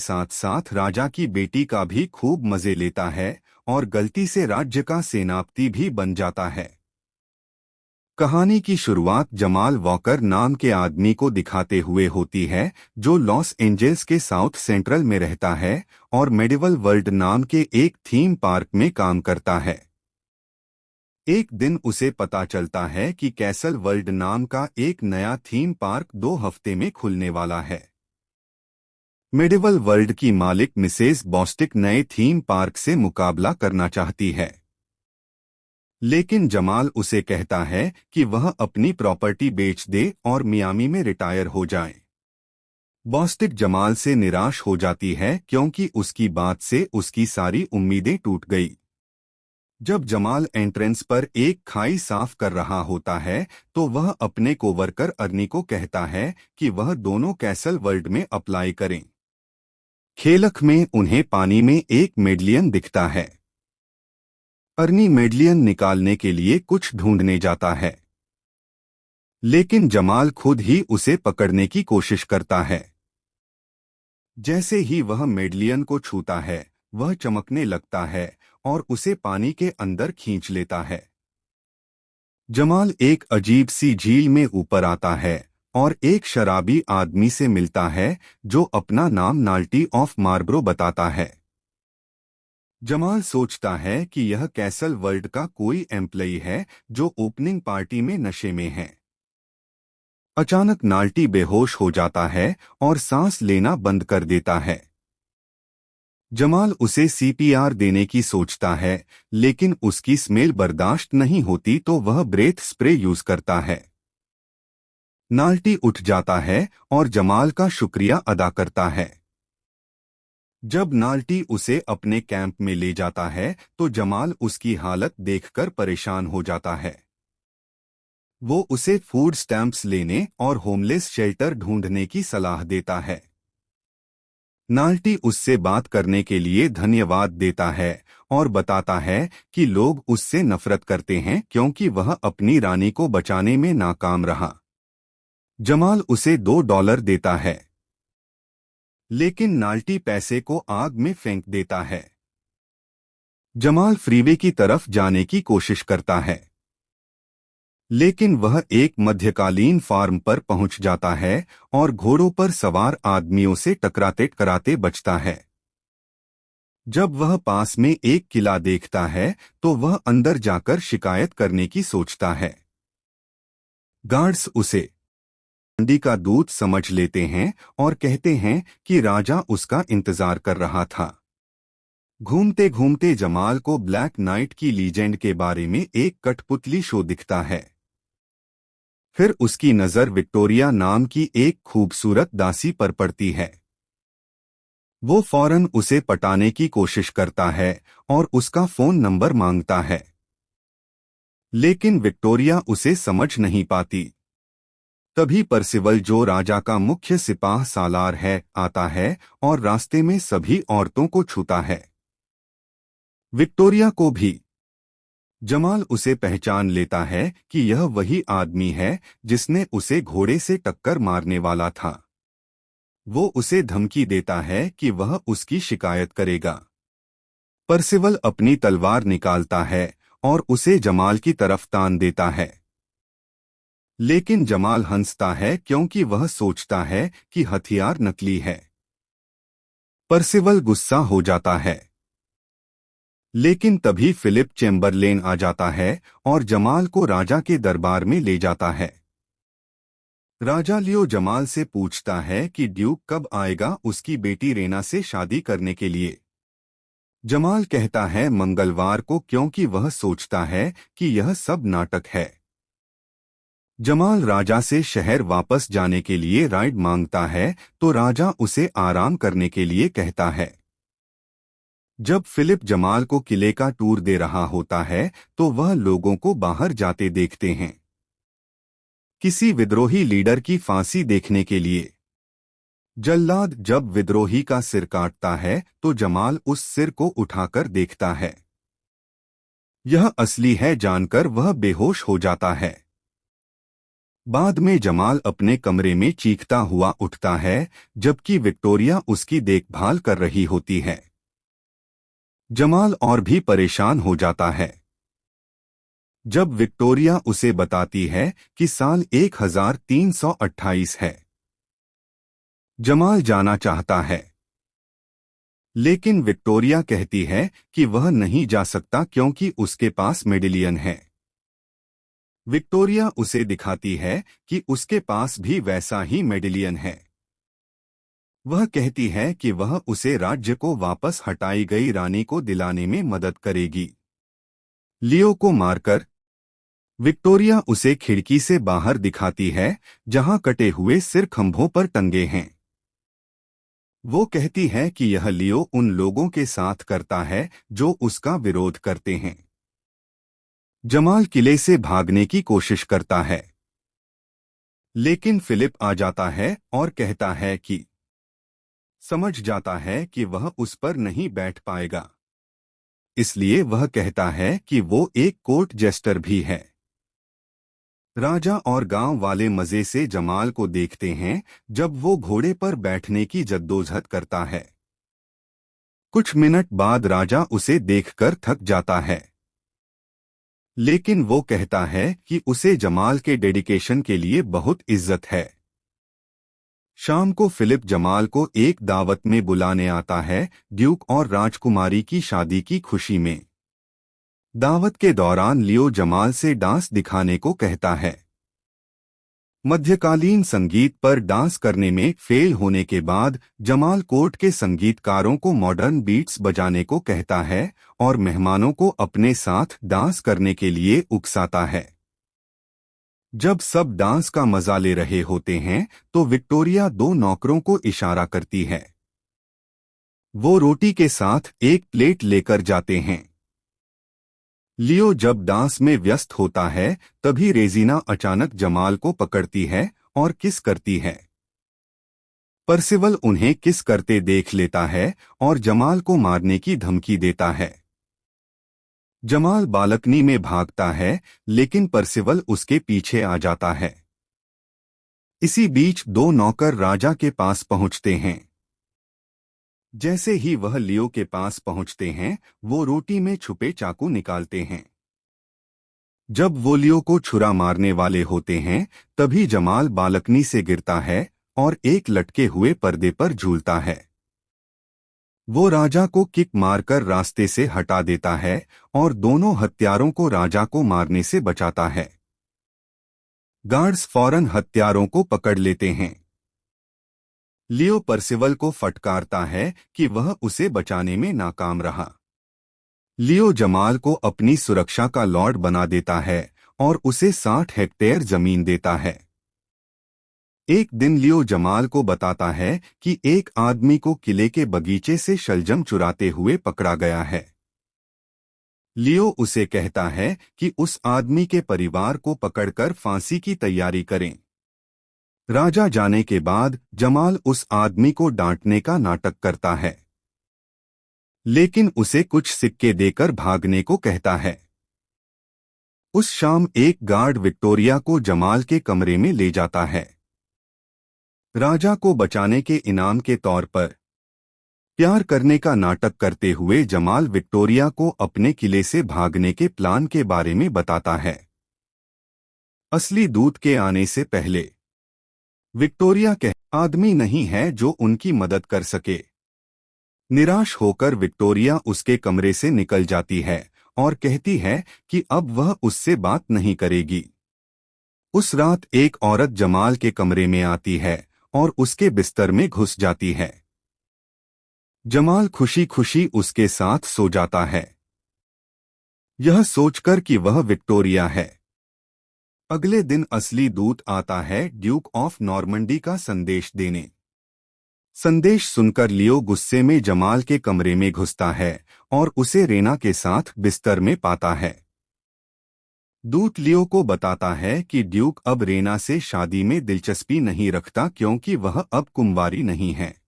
साथ साथ राजा की बेटी का भी खूब मजे लेता है और गलती से राज्य का सेनापति भी बन जाता है। कहानी की शुरुआत जमाल वॉकर नाम के आदमी को दिखाते हुए होती है, जो लॉस एंजल्स के साउथ सेंट्रल में रहता है और मेडिवल वर्ल्ड नाम के एक थीम पार्क में काम करता है। एक दिन उसे पता चलता है कि कैसल वर्ल्ड नाम का एक नया थीम पार्क 2 हफ्ते में खुलने वाला है। मेडिवल वर्ल्ड की मालिक मिसेस बॉस्टिक नए थीम पार्क से मुकाबला करना चाहती है, लेकिन जमाल उसे कहता है कि वह अपनी प्रॉपर्टी बेच दे और मियामी में रिटायर हो जाए। बॉस्टिक जमाल से निराश हो जाती है क्योंकि उसकी बात से उसकी सारी उम्मीदें टूट गई। जब जमाल एंट्रेंस पर एक खाई साफ कर रहा होता है तो वह अपने कोवर्कर अर्नी को कहता है कि वह दोनों कैसल वर्ल्ड में अप्लाई करें। खेलक में उन्हें पानी में एक मेडलियन दिखता है। अर्नी मेडलियन निकालने के लिए कुछ ढूंढने जाता है, लेकिन जमाल खुद ही उसे पकड़ने की कोशिश करता है। जैसे ही वह मेडलियन को छूता है, वह चमकने लगता है और उसे पानी के अंदर खींच लेता है। जमाल एक अजीब सी झील में ऊपर आता है और एक शराबी आदमी से मिलता है जो अपना नाम नाल्टी ऑफ मार्बरो बताता है। जमाल सोचता है कि यह कैसल वर्ल्ड का कोई एम्प्लॉई है जो ओपनिंग पार्टी में नशे में है। अचानक नाल्टी बेहोश हो जाता है और सांस लेना बंद कर देता है। जमाल उसे सीपीआर देने की सोचता है, लेकिन उसकी स्मेल बर्दाश्त नहीं होती तो वह ब्रेथ स्प्रे यूज करता है। नाल्टी उठ जाता है और जमाल का शुक्रिया अदा करता है। जब नाल्टी उसे अपने कैंप में ले जाता है तो जमाल उसकी हालत देखकर परेशान हो जाता है। वो उसे फूड स्टैम्प्स लेने और होमलेस शेल्टर ढूंढने की सलाह देता है। नाल्टी उससे बात करने के लिए धन्यवाद देता है और बताता है कि लोग उससे नफरत करते हैं क्योंकि वह अपनी रानी को बचाने में नाकाम रहा। जमाल उसे $2 देता है, लेकिन नाल्टी पैसे को आग में फेंक देता है। जमाल फ्रीवे की तरफ जाने की कोशिश करता है, लेकिन वह एक मध्यकालीन फार्म पर पहुंच जाता है और घोड़ों पर सवार आदमियों से टकराते टकराते बचता है। जब वह पास में एक किला देखता है तो वह अंदर जाकर शिकायत करने की सोचता है। गार्ड्स उसे मंडी का दूत समझ लेते हैं और कहते हैं कि राजा उसका इंतजार कर रहा था। घूमते घूमते जमाल को ब्लैक नाइट की लीजेंड के बारे में एक कठपुतली शो दिखता है। फिर उसकी नजर विक्टोरिया नाम की एक खूबसूरत दासी पर पड़ती है। वो फौरन उसे पटाने की कोशिश करता है और उसका फोन नंबर मांगता है, लेकिन विक्टोरिया उसे समझ नहीं पाती। तभी परसिवल, जो राजा का मुख्य सिपाह सालार है, आता है और रास्ते में सभी औरतों को छूता है, विक्टोरिया को भी। जमाल उसे पहचान लेता है कि यह वही आदमी है जिसने उसे घोड़े से टक्कर मारने वाला था। वो उसे धमकी देता है कि वह उसकी शिकायत करेगा। परसिवल अपनी तलवार निकालता है और उसे जमाल की तरफ तान देता है, लेकिन जमाल हंसता है क्योंकि वह सोचता है कि हथियार नकली है। परसिवल गुस्सा हो जाता है, लेकिन तभी फिलिप चेम्बरलेन आ जाता है और जमाल को राजा के दरबार में ले जाता है। राजा लियो जमाल से पूछता है कि ड्यूक कब आएगा उसकी बेटी रेना से शादी करने के लिए। जमाल कहता है मंगलवार को, क्योंकि वह सोचता है कि यह सब नाटक है। जमाल राजा से शहर वापस जाने के लिए राइड मांगता है तो राजा उसे आराम करने के लिए कहता है। जब फिलिप जमाल को किले का टूर दे रहा होता है तो वह लोगों को बाहर जाते देखते हैं, किसी विद्रोही लीडर की फांसी देखने के लिए। जल्लाद जब विद्रोही का सिर काटता है तो जमाल उस सिर को उठाकर देखता है। यह असली है जानकर वह बेहोश हो जाता है। बाद में जमाल अपने कमरे में चीखता हुआ उठता है, जबकि विक्टोरिया उसकी देखभाल कर रही होती है। जमाल और भी परेशान हो जाता है जब विक्टोरिया उसे बताती है कि साल 1328 है। जमाल जाना चाहता है, लेकिन विक्टोरिया कहती है कि वह नहीं जा सकता क्योंकि उसके पास मेडेलियन है। विक्टोरिया उसे दिखाती है कि उसके पास भी वैसा ही मेडेलियन है। वह कहती है कि वह उसे राज्य को वापस हटाई गई रानी को दिलाने में मदद करेगी। लियो को मारकर विक्टोरिया उसे खिड़की से बाहर दिखाती है, जहां कटे हुए सिर खंभों पर टंगे हैं। वो कहती है कि यह लियो उन लोगों के साथ करता है जो उसका विरोध करते हैं। जमाल किले से भागने की कोशिश करता है, लेकिन फिलिप आ जाता है और कहता है कि समझ जाता है कि वह उस पर नहीं बैठ पाएगा। इसलिए वह कहता है कि वो एक कोर्ट जेस्टर भी है। राजा और गांव वाले मजे से जमाल को देखते हैं जब वो घोड़े पर बैठने की जद्दोजहद करता है। कुछ मिनट बाद राजा उसे देखकर थक जाता है, लेकिन वो कहता है कि उसे जमाल के डेडिकेशन के लिए बहुत इज्जत है। शाम को फिलिप जमाल को एक दावत में बुलाने आता है, ड्यूक और राजकुमारी की शादी की खुशी में। दावत के दौरान लियो जमाल से डांस दिखाने को कहता है। मध्यकालीन संगीत पर डांस करने में फेल होने के बाद जमाल कोर्ट के संगीतकारों को मॉडर्न बीट्स बजाने को कहता है और मेहमानों को अपने साथ डांस करने के लिए उकसाता है। जब सब डांस का मजा ले रहे होते हैं तो विक्टोरिया दो नौकरों को इशारा करती है। वो रोटी के साथ एक प्लेट लेकर जाते हैं। लियो जब डांस में व्यस्त होता है तभी रेजिना अचानक जमाल को पकड़ती है और किस करती है। परसिवल उन्हें किस करते देख लेता है और जमाल को मारने की धमकी देता है। जमाल बालकनी में भागता है, लेकिन परसिवल उसके पीछे आ जाता है। इसी बीच दो नौकर राजा के पास पहुंचते हैं। जैसे ही वह लियो के पास पहुंचते हैं, वो रोटी में छुपे चाकू निकालते हैं। जब वो लियो को छुरा मारने वाले होते हैं, तभी जमाल बालकनी से गिरता है और एक लटके हुए पर्दे पर झूलता है। वो राजा को किक मारकर रास्ते से हटा देता है और दोनों हत्यारों को राजा को मारने से बचाता है। गार्ड्स फौरन हत्यारों को पकड़ लेते हैं। लियो परसिवल को फटकारता है कि वह उसे बचाने में नाकाम रहा। लियो जमाल को अपनी सुरक्षा का लॉर्ड बना देता है और उसे 60 हेक्टेयर जमीन देता है। एक दिन लियो जमाल को बताता है कि एक आदमी को किले के बगीचे से शलजम चुराते हुए पकड़ा गया है। लियो उसे कहता है कि उस आदमी के परिवार को पकड़कर फांसी की तैयारी करें। राजा जाने के बाद जमाल उस आदमी को डांटने का नाटक करता है, लेकिन उसे कुछ सिक्के देकर भागने को कहता है। उस शाम एक गार्ड विक्टोरिया को जमाल के कमरे में ले जाता है। राजा को बचाने के इनाम के तौर पर प्यार करने का नाटक करते हुए जमाल विक्टोरिया को अपने किले से भागने के प्लान के बारे में बताता है। असली दूत के आने से पहले विक्टोरिया आदमी नहीं है जो उनकी मदद कर सके। निराश होकर विक्टोरिया उसके कमरे से निकल जाती है और कहती है कि अब वह उससे बात नहीं करेगी। उस रात एक औरत जमाल के कमरे में आती है और उसके बिस्तर में घुस जाती है। जमाल खुशी खुशी उसके साथ सो जाता है, यह सोचकर कि वह विक्टोरिया है। अगले दिन असली दूत आता है ड्यूक ऑफ नॉर्मंडी का संदेश देने। संदेश सुनकर लियो गुस्से में जमाल के कमरे में घुसता है और उसे रेना के साथ बिस्तर में पाता है। दूत लियो को बताता है कि ड्यूक अब रेना से शादी में दिलचस्पी नहीं रखता क्योंकि वह अब कुंवारी नहीं है।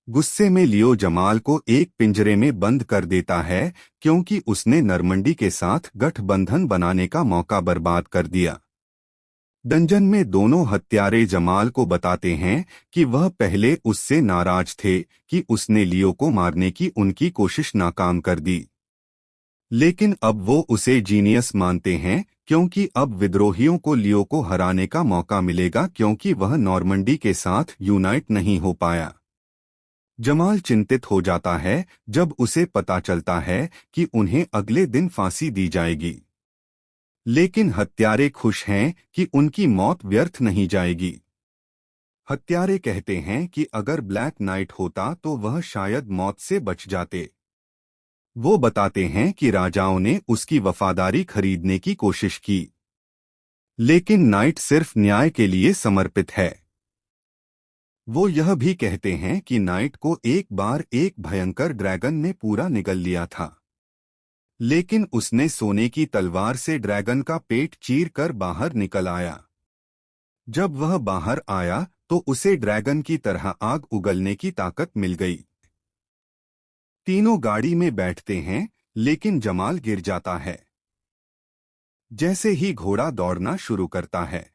गुस्से में लियो जमाल को एक पिंजरे में बंद कर देता है क्योंकि उसने नॉर्मंडी के साथ गठबंधन बनाने का मौका बर्बाद कर दिया। डंजन में दोनों हत्यारे जमाल को बताते हैं कि वह पहले उससे नाराज थे कि उसने लियो को मारने की उनकी कोशिश नाकाम कर दी, लेकिन अब वो उसे जीनियस मानते हैं क्योंकि अब विद्रोहियों को लियो को हराने का मौका मिलेगा क्योंकि वह नॉर्मंडी के साथ यूनाइट नहीं हो पाया। जमाल चिंतित हो जाता है जब उसे पता चलता है कि उन्हें अगले दिन फांसी दी जाएगी, लेकिन हत्यारे खुश हैं कि उनकी मौत व्यर्थ नहीं जाएगी। हत्यारे कहते हैं कि अगर ब्लैक नाइट होता तो वह शायद मौत से बच जाते। वो बताते हैं कि राजाओं ने उसकी वफादारी खरीदने की कोशिश की, लेकिन नाइट सिर्फ न्याय के लिए समर्पित है। वो यह भी कहते हैं कि नाइट को एक बार एक भयंकर ड्रैगन ने पूरा निगल लिया था, लेकिन उसने सोने की तलवार से ड्रैगन का पेट चीर कर बाहर निकल आया। जब वह बाहर आया तो उसे ड्रैगन की तरह आग उगलने की ताकत मिल गई। तीनों गाड़ी में बैठते हैं, लेकिन जमाल गिर जाता है जैसे ही घोड़ा दौड़ना शुरू करता है।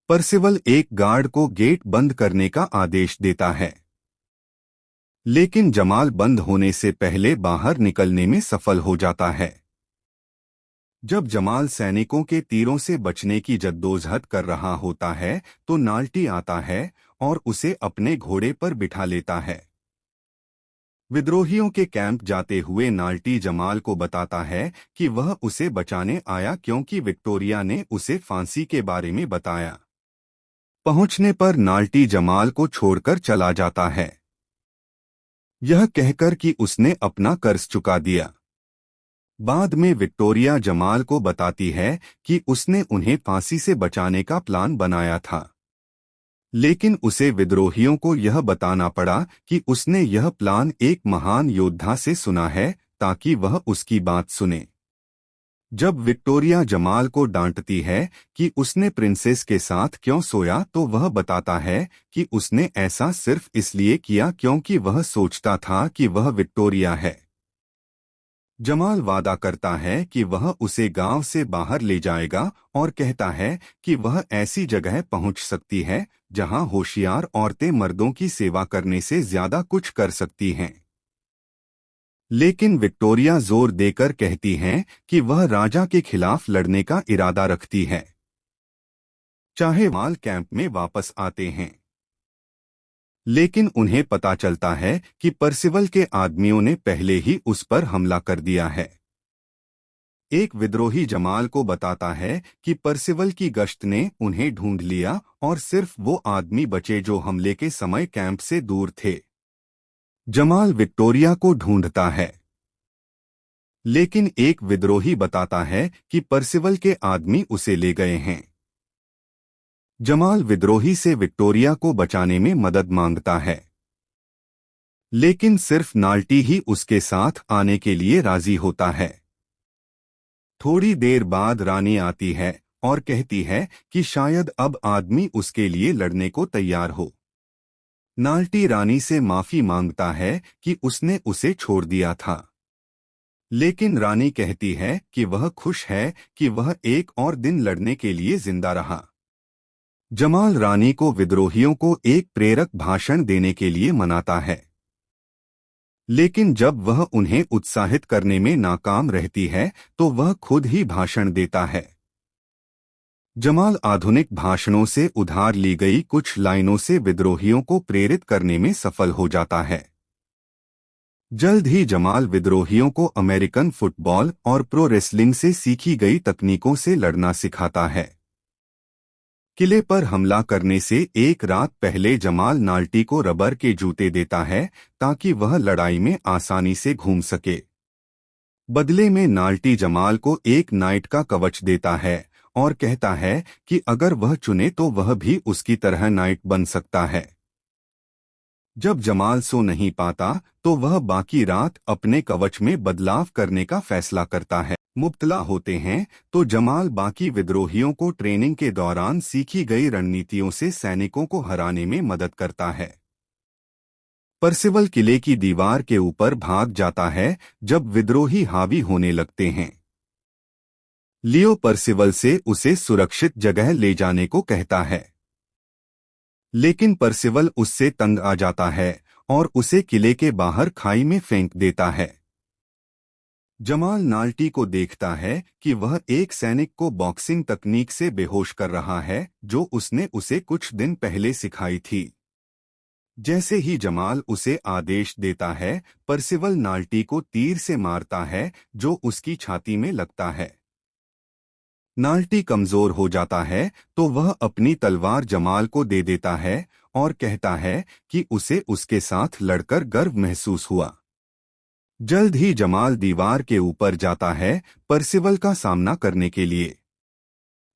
परसिवल एक गार्ड को गेट बंद करने का आदेश देता है, लेकिन जमाल बंद होने से पहले बाहर निकलने में सफल हो जाता है। जब जमाल सैनिकों के तीरों से बचने की जद्दोजहद कर रहा होता है तो नाल्टी आता है और उसे अपने घोड़े पर बिठा लेता है। विद्रोहियों के कैंप जाते हुए नाल्टी जमाल को बताता है कि वह उसे बचाने आया क्योंकि विक्टोरिया ने उसे फांसी के बारे में बताया। पहुंचने पर नाल्टी जमाल को छोड़कर चला जाता है, यह कहकर कि उसने अपना कर्ज चुका दिया। बाद में विक्टोरिया जमाल को बताती है कि उसने उन्हें फांसी से बचाने का प्लान बनाया था, लेकिन उसे विद्रोहियों को यह बताना पड़ा कि उसने यह प्लान एक महान योद्धा से सुना है ताकि वह उसकी बात सुने। जब विक्टोरिया जमाल को डांटती है कि उसने प्रिंसेस के साथ क्यों सोया तो वह बताता है कि उसने ऐसा सिर्फ इसलिए किया क्योंकि वह सोचता था कि वह विक्टोरिया है। जमाल वादा करता है कि वह उसे गांव से बाहर ले जाएगा और कहता है कि वह ऐसी जगह पहुंच सकती है जहां होशियार औरतें मर्दों की सेवा करने से ज्यादा कुछ कर सकती हैं। लेकिन विक्टोरिया जोर देकर कहती हैं कि वह राजा के खिलाफ लड़ने का इरादा रखती है, चाहे माल कैंप में वापस आते हैं। लेकिन उन्हें पता चलता है कि परसिवल के आदमियों ने पहले ही उस पर हमला कर दिया है। एक विद्रोही जमाल को बताता है कि परसिवल की गश्त ने उन्हें ढूंढ लिया और सिर्फ वो आदमी बचे जो हमले के समय कैंप से दूर थे। जमाल विक्टोरिया को ढूंढता है, लेकिन एक विद्रोही बताता है कि परसिवल के आदमी उसे ले गए हैं। जमाल विद्रोही से विक्टोरिया को बचाने में मदद मांगता है, लेकिन सिर्फ नाल्टी ही उसके साथ आने के लिए राजी होता है। थोड़ी देर बाद रानी आती है और कहती है कि शायद अब आदमी उसके लिए लड़ने को तैयार हो। नाल्टी रानी से माफी मांगता है कि उसने उसे छोड़ दिया था, लेकिन रानी कहती है कि वह खुश है कि वह एक और दिन लड़ने के लिए जिंदा रहा। जमाल रानी को विद्रोहियों को एक प्रेरक भाषण देने के लिए मनाता है, लेकिन जब वह उन्हें उत्साहित करने में नाकाम रहती है तो वह खुद ही भाषण देता है। जमाल आधुनिक भाषणों से उधार ली गई कुछ लाइनों से विद्रोहियों को प्रेरित करने में सफल हो जाता है। जल्द ही जमाल विद्रोहियों को अमेरिकन फुटबॉल और प्रो रेसलिंग से सीखी गई तकनीकों से लड़ना सिखाता है। किले पर हमला करने से एक रात पहले जमाल नाल्टी को रबर के जूते देता है ताकि वह लड़ाई में आसानी से घूम सके। बदले में नाल्टी जमाल को एक नाइट का कवच देता है और कहता है कि अगर वह चुने तो वह भी उसकी तरह नाइट बन सकता है। जब जमाल सो नहीं पाता तो वह बाकी रात अपने कवच में बदलाव करने का फैसला करता है। मुब्तला होते हैं तो जमाल बाकी विद्रोहियों को ट्रेनिंग के दौरान सीखी गई रणनीतियों से सैनिकों को हराने में मदद करता है। परसिवल किले की दीवार के ऊपर भाग जाता है जब विद्रोही हावी होने लगते हैं, लियो परसिवल से उसे सुरक्षित जगह ले जाने को कहता है, लेकिन परसिवल उससे तंग आ जाता है और उसे किले के बाहर खाई में फेंक देता है। जमाल नाल्टी को देखता है कि वह एक सैनिक को बॉक्सिंग तकनीक से बेहोश कर रहा है जो उसने उसे कुछ दिन पहले सिखाई थी। जैसे ही जमाल उसे आदेश देता है, परसिवल नाल्टी को तीर से मारता है जो उसकी छाती में लगता है। नाल्टी कमजोर हो जाता है तो वह अपनी तलवार जमाल को दे देता है और कहता है कि उसे उसके साथ लड़कर गर्व महसूस हुआ। जल्द ही जमाल दीवार के ऊपर जाता है परसिवल का सामना करने के लिए,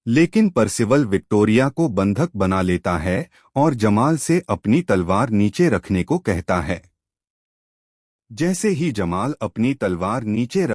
लेकिन परसिवल विक्टोरिया को बंधक बना लेता है और जमाल से अपनी तलवार नीचे रखने को कहता है। जैसे ही जमाल अपनी तलवार नीचे